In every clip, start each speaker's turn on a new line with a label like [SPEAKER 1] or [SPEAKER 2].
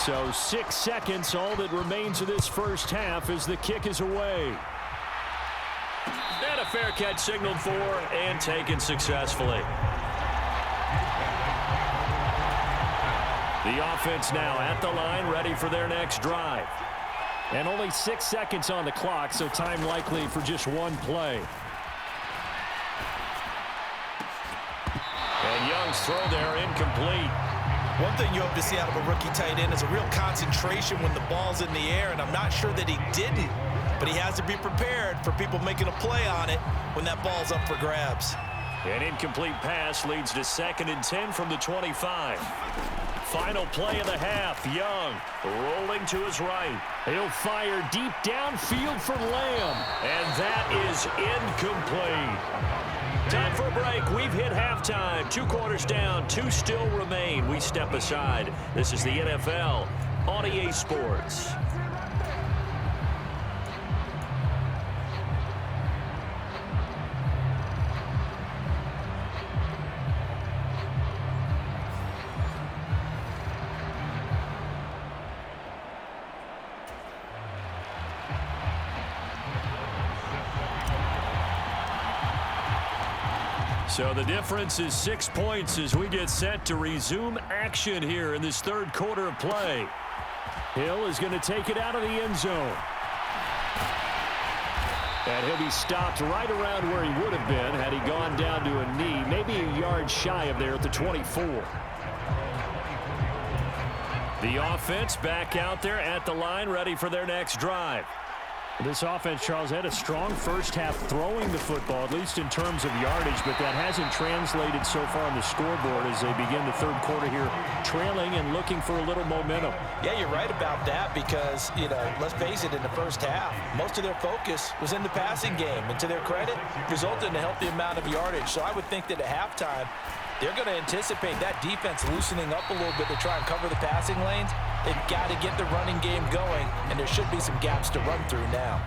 [SPEAKER 1] So 6 seconds, all that remains of this first half as the kick is away.
[SPEAKER 2] And a fair catch signaled for and taken successfully.
[SPEAKER 1] The offense now at the line, ready for their next drive. And only 6 seconds on the clock, so time likely for just one play. And Young's throw there incomplete.
[SPEAKER 3] One thing you hope to see out of a rookie tight end is a real concentration when the ball's in the air, and I'm not sure that he didn't, but he has to be prepared for people making a play on it when that ball's up for grabs.
[SPEAKER 1] An incomplete pass leads to 2nd and 10 from the 25. Final play of the half. Young rolling to his right. He'll fire deep downfield for Lamb. And that is incomplete. Time for a break. We've hit halftime. 2 quarters down. 2 still remain. We step aside. This is the NFL on EA Sports. So the difference is 6 points as we get set to resume action here in this third quarter of play. Hill is going to take it out of the end zone. And he'll be stopped right around where he would have been had he gone down to a knee, maybe a yard shy of there at the 24. The offense back out there at the line, ready for their next drive. This offense, Charles, had a strong first half throwing the football, at least in terms of yardage, but that hasn't translated so far on the scoreboard as they begin the third quarter here, trailing and looking for a little momentum.
[SPEAKER 3] Yeah, you're right about that because, let's face it, in the first half, most of their focus was in the passing game, and to their credit, resulted in a healthy amount of yardage. So I would think that at halftime, they're going to anticipate that defense loosening up a little bit to try and cover the passing lanes. They've got to get the running game going, and there should be some gaps to run through now.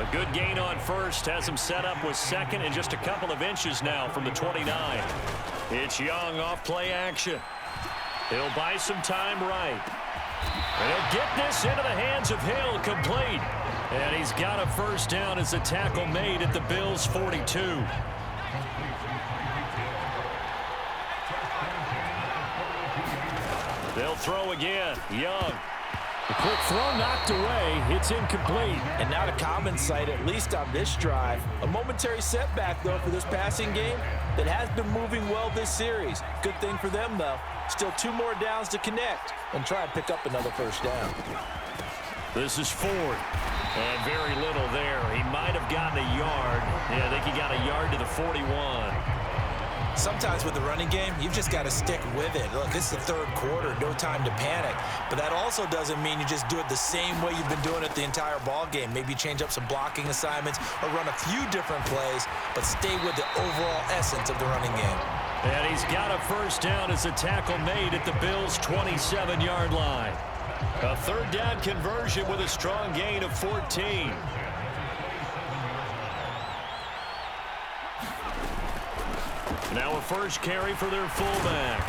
[SPEAKER 1] A good gain on first has him set up with 2nd and just a couple of inches now from the 29. It's Young off play action. He'll buy some time right. And he'll get this into the hands of Hill, complete. And he's got a first down as the tackle made at the Bills' 42. They'll throw again. Young. The quick throw knocked away. It's incomplete.
[SPEAKER 3] And not a common sight, at least on this drive. A momentary setback, though, for this passing game that has been moving well this series. Good thing for them, though. Still 2 more downs to connect and try and pick up another first down.
[SPEAKER 1] This is Ford. And very little there. He might have gotten a yard. Yeah, I think he got a yard to the 41.
[SPEAKER 3] Sometimes with the running game, you've just got to stick with it. Look, it's the third quarter, no time to panic. But that also doesn't mean you just do it the same way you've been doing it the entire ball game. Maybe change up some blocking assignments or run a few different plays, but stay with the overall essence of the running game.
[SPEAKER 1] And he's got a first down as a tackle made at the Bills' 27-yard line. A third down conversion with a strong gain of 14. Now a first carry for their fullback.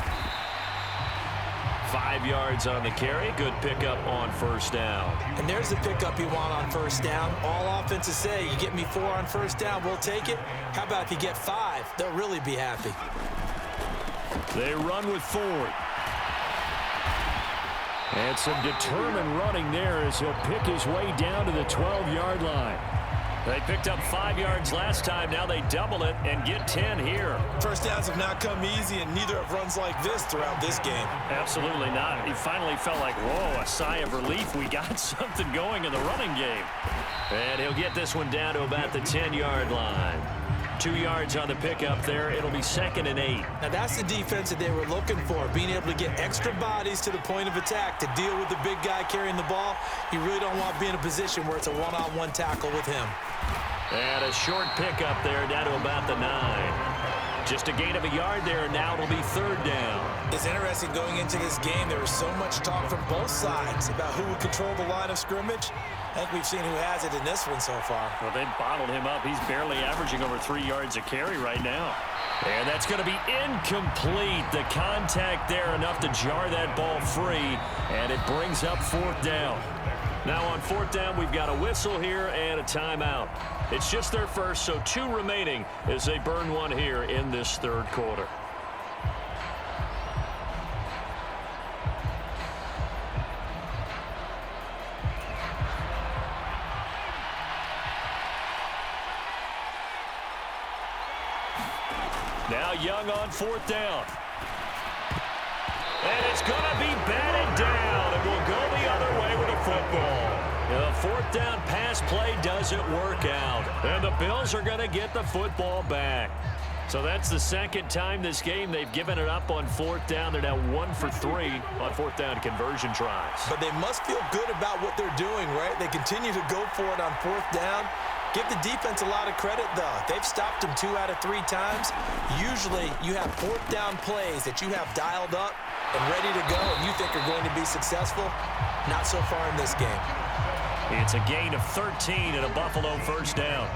[SPEAKER 1] 5 yards on the carry. Good pickup on first down.
[SPEAKER 3] And there's the pickup you want on first down. All offenses say, you get me 4 on first down, we'll take it. How about if you get 5? They'll really be happy.
[SPEAKER 1] They run with Ford. And some determined running there as he'll pick his way down to the 12-yard line. They picked up 5 yards last time. Now they double it and get 10 here.
[SPEAKER 3] First downs have not come easy, and neither have runs like this throughout this game.
[SPEAKER 1] Absolutely not. He finally felt like, whoa, a sigh of relief. We got something going in the running game. And he'll get this one down to about the 10-yard line. 2 yards on the pickup there. It'll be 2nd and 8.
[SPEAKER 3] Now that's the defense that they were looking for, being able to get extra bodies to the point of attack to deal with the big guy carrying the ball. You really don't want to be in a position where it's a one-on-one tackle with him.
[SPEAKER 1] And a short pickup there down to about the 9. Just a gain of a yard there, and now it'll be third down.
[SPEAKER 3] It's interesting going into this game. There was so much talk from both sides about who would control the line of scrimmage. I think we've seen who has it in this one so far.
[SPEAKER 1] Well, they've bottled him up. He's barely averaging over 3 yards a carry right now. And that's going to be incomplete. The contact there enough to jar that ball free, and it brings up fourth down. Now on fourth down, we've got a whistle here and a timeout. It's just their first, so 2 remaining as they burn one here in this third quarter. Now Young on fourth down. And it's going to be batted down, and we'll go the other way with a football. The fourth down pass play doesn't work out, and the Bills are going to get the football back. So that's the second time this game they've given it up on fourth down. They're now 1 for 3 on fourth down conversion tries.
[SPEAKER 3] But they must feel good about what they're doing, right? They continue to go for it on fourth down. Give the defense a lot of credit, though. They've stopped them 2 out of 3 times. Usually, you have fourth down plays that you have dialed up and ready to go, and you think are going to be successful. Not so far in this game.
[SPEAKER 1] It's a gain of 13 and a Buffalo first down.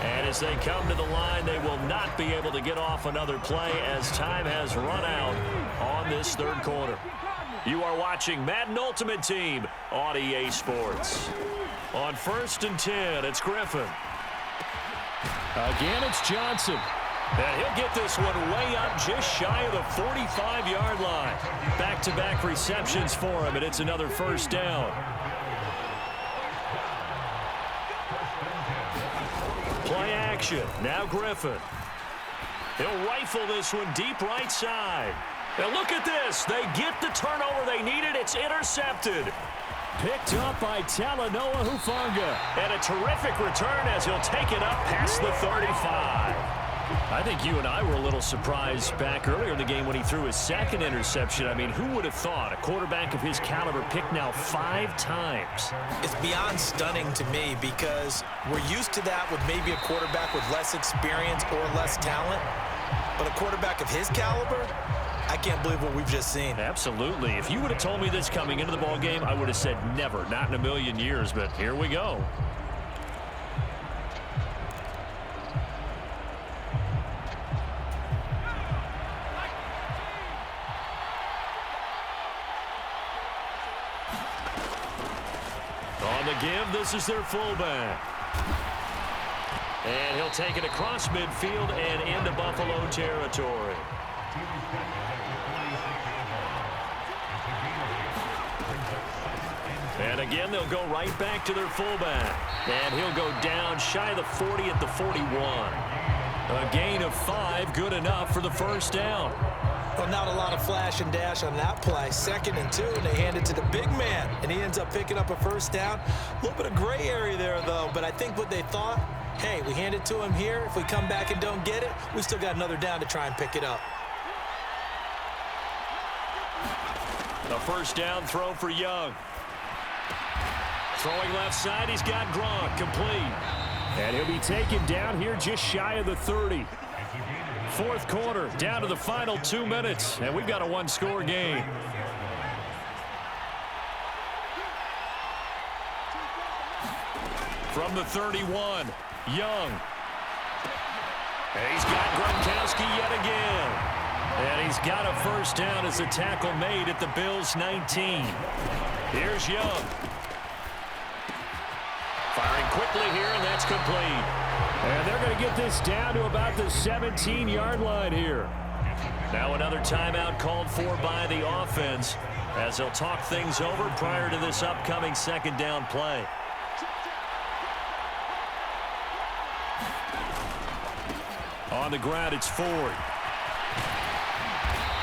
[SPEAKER 1] And as they come to the line, they will not be able to get off another play as time has run out on this third quarter. You are watching Madden Ultimate Team on EA Sports. On 1st and 10, it's Griffin. Again, it's Johnson. And he'll get this one way up just shy of the 45-yard line. Back-to-back receptions for him, and it's another first down. Play action. Now Griffin. He'll rifle this one deep right side. And look at this. They get the turnover they needed. It's intercepted. Picked up by Talanoa Hufanga. And a terrific return as he'll take it up past the 35. I think you and I were a little surprised back earlier in the game when he threw his second interception. I mean, who would have thought a quarterback of his caliber picked now 5 times?
[SPEAKER 3] It's beyond stunning to me because we're used to that with maybe a quarterback with less experience or less talent. But a quarterback of his caliber, I can't believe what we've just seen.
[SPEAKER 1] Absolutely. If you would have told me this coming into the ball game, I would have said never, not in a million years, but here we go. On the give, this is their fullback. And he'll take it across midfield and into Buffalo territory. And again, they'll go right back to their fullback. And he'll go down shy of the 40 at the 41. A gain of 5, good enough for the first down.
[SPEAKER 3] Well, not a lot of flash and dash on that play. 2nd and 2, and they hand it to the big man. And he ends up picking up a first down. A little bit of gray area there, though. But I think what they thought, hey, we hand it to him here. If we come back and don't get it, we still got another down to try and pick it up.
[SPEAKER 1] A first down throw for Young. Throwing left side, he's got Gronk, complete. And he'll be taken down here just shy of the 30. Fourth quarter, down to the final 2 minutes, and we've got a 1-score game. From the 31, Young. And he's got Gronkowski yet again. And he's got a first down as the tackle made at the Bills' 19. Here's Young. Firing quickly here, and that's complete. And they're going to get this down to about the 17-yard line here. Now another timeout called for by the offense as they'll talk things over prior to this upcoming second down play. On the ground, it's Ford.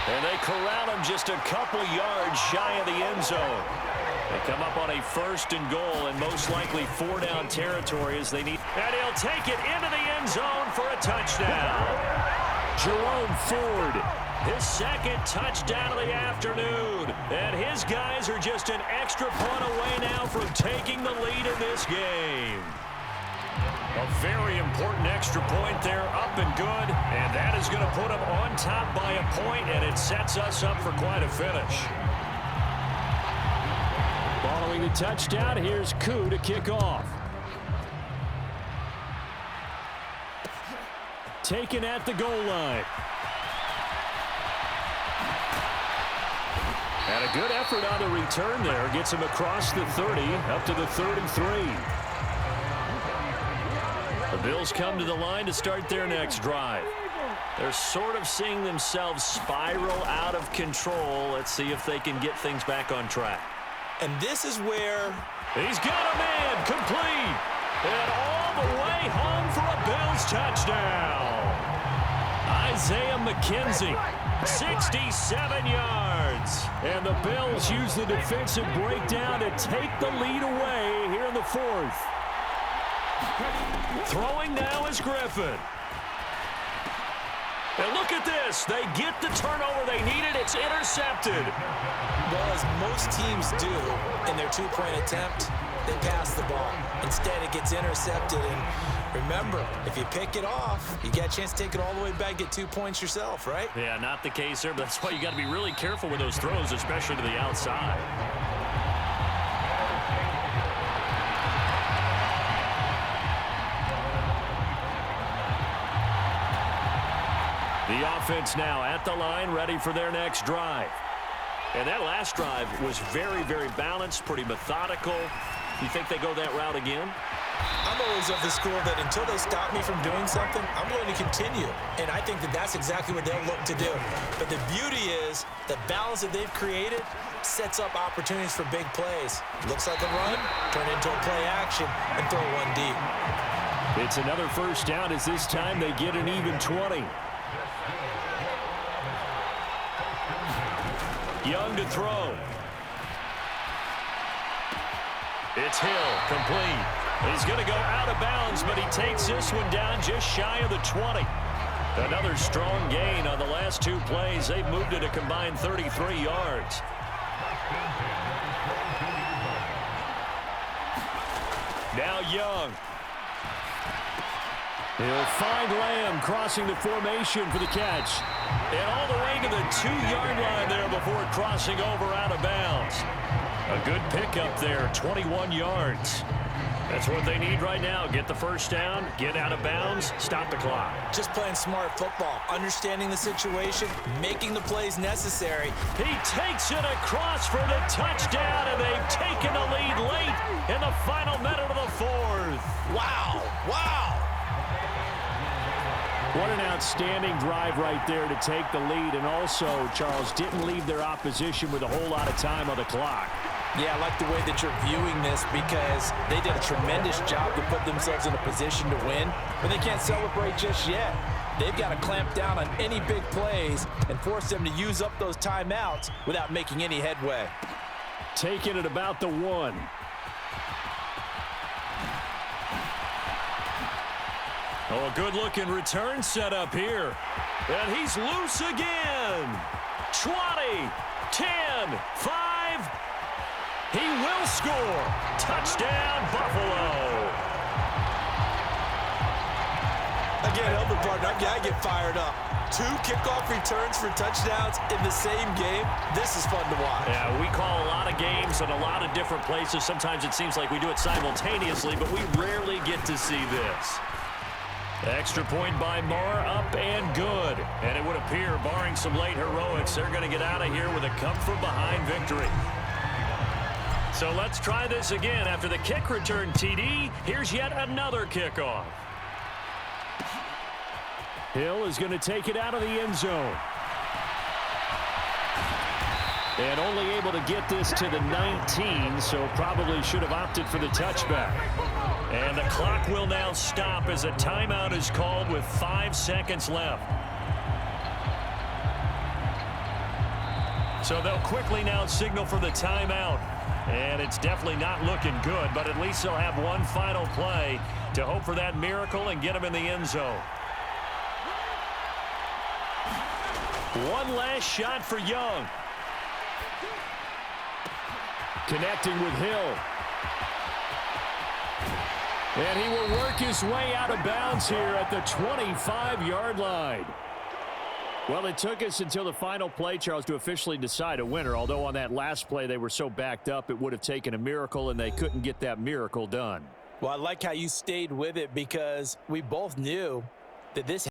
[SPEAKER 1] And they corral him just a couple yards shy of the end zone. They come up on a 1st and goal and most likely 4-down territory as they need. And he'll take it into the end zone for a touchdown. Jerome Ford, his 2nd touchdown of the afternoon. And his guys are just an extra point away now from taking the lead in this game. A very important extra point there, up and good. And that is going to put them on top by a point, and it sets us up for quite a finish. Following the touchdown, here's Koo to kick off. Taken at the goal line. And a good effort on the return there. Gets him across the 30, up to the 33. The Bills come to the line to start their next drive. They're sort of seeing themselves spiral out of control. Let's see if they can get things back on track.
[SPEAKER 3] And this is where...
[SPEAKER 1] He's got a man complete. And all the way home for a Bills touchdown. Isaiah McKenzie, 67 yards. And the Bills use the defensive breakdown to take the lead away here in the fourth. Throwing now is Griffin. And look at this. They get the turnover they needed. It's intercepted.
[SPEAKER 3] Well, as most teams do in their two-point attempt, they pass the ball. Instead, it gets intercepted. And remember, if you pick it off, you get a chance to take it all the way back, get 2 points yourself, right?
[SPEAKER 1] Yeah, not the case there, but that's why you got to be really careful with those throws, especially to the outside. The offense now at the line, ready for their next drive. And that last drive was very, very balanced, pretty methodical. You think they go that route again?
[SPEAKER 3] I'm always of the school that until they stop me from doing something, I'm going to continue. And I think that that's exactly what they'll look to do. But the beauty is the balance that they've created sets up opportunities for big plays. Looks like a run, turn into a play action, and throw one deep.
[SPEAKER 1] It's another first down as this time they get an even 20. Young to throw. It's Hill, complete. He's going to go out of bounds, but he takes this one down just shy of the 20. Another strong gain on the last two plays. They've moved it a combined 33 yards. Now Young. He'll find Lamb crossing the formation for the catch. And all the way to the 2-yard line there before crossing over out of bounds. A good pickup there, 21 yards. That's what they need right now. Get the first down, get out of bounds, stop the clock.
[SPEAKER 3] Just playing smart football, understanding the situation, making the plays necessary.
[SPEAKER 1] He takes it across for the touchdown, and they've taken the lead late in the final minute of the fourth.
[SPEAKER 3] Wow, wow.
[SPEAKER 1] What an outstanding drive right there to take the lead, and also, Charles, didn't leave their opposition with a whole lot of time on the clock.
[SPEAKER 3] Yeah, I like the way that you're viewing this because they did a tremendous job to put themselves in a position to win, but they can't celebrate just yet. They've got to clamp down on any big plays and force them to use up those timeouts without making any headway.
[SPEAKER 1] Taking it about the 1. Oh, a good-looking return set up here. And he's loose again. 20, 10, 5. He will score. Touchdown, Buffalo.
[SPEAKER 3] Again, Elder partner, I get fired up. 2 kickoff returns for touchdowns in the same game. This is fun to watch.
[SPEAKER 1] Yeah, we call a lot of games in a lot of different places. Sometimes it seems like we do it simultaneously, but we rarely get to see this. Extra point by Marr, up and good. And it would appear, barring some late heroics, they're going to get out of here with a come-from-behind victory. So let's try this again. After the kick return TD, here's yet another kickoff. Hill is going to take it out of the end zone. And only able to get this to the 19, so probably should have opted for the touchback. And the clock will now stop as a timeout is called with 5 seconds left. So they'll quickly now signal for the timeout. And it's definitely not looking good, but at least they'll have one final play to hope for that miracle and get them in the end zone. One last shot for Young. Connecting with Hill. And he will work his way out of bounds here at the 25-yard line. Well, it took us until the final play, Charles, to officially decide a winner, although on that last play they were so backed up it would have taken a miracle, and they couldn't get that miracle done.
[SPEAKER 3] Well, I like how you stayed with it because we both knew that this